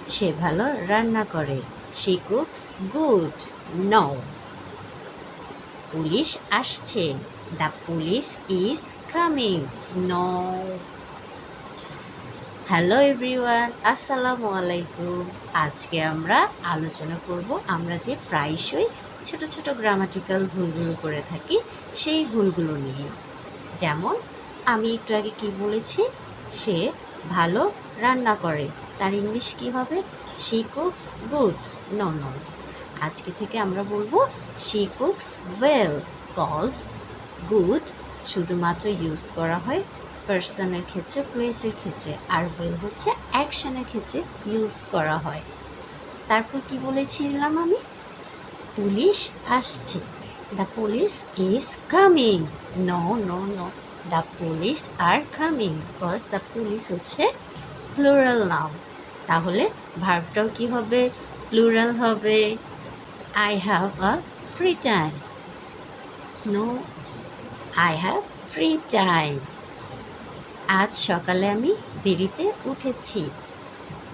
সে ভালো রান্না করে। She cooks good. No. Police আসছে। The police is coming. No. Hello everyone, আসসালামু আলাইকুম। আজকে আমরা আলোচনা করব আমরা যে প্রায়শই ছোট ছোট গ্রামাটিক্যাল ভুলগুলো করে থাকি সেই ভুলগুলো নিয়ে। যেমন আমি একটু আগে কি বলেছি, সে ভালো রান্না করে, তার ইংলিশ কি হবে? She cooks good. No no. আজকে থেকে আমরা বলবো she cooks well, cause good শুধুমাত্র ইউজ করা হয় পার্সনের ক্ষেত্রে, প্লেসের ক্ষেত্রে, আর ওয়েল হচ্ছে অ্যাকশনের ক্ষেত্রে ইউজ করা হয়। তারপর কি বলেছিলাম আমি? পুলিশ আসছে। The police is coming. No no no, the police are coming, because the police হচ্ছে প্লুরাল নাউন। তাহলে ভার্বটাও কি হবে? প্লুরাল হবে। I have a free time. No, I have free time. আজ সকালে আমি দেরিতে উঠেছি।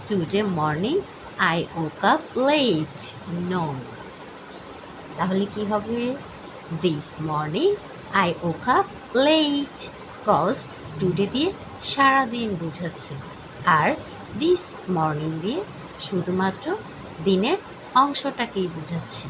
Today morning I woke up late. No. তাহলে কি হবে? This morning I woke up late, cause today দিয়ে সারাদিন বোঝাচ্ছে, আর দিস মর্নিং দিয়ে শুধুমাত্র দিনের অংশটাকেই বোঝাচ্ছে।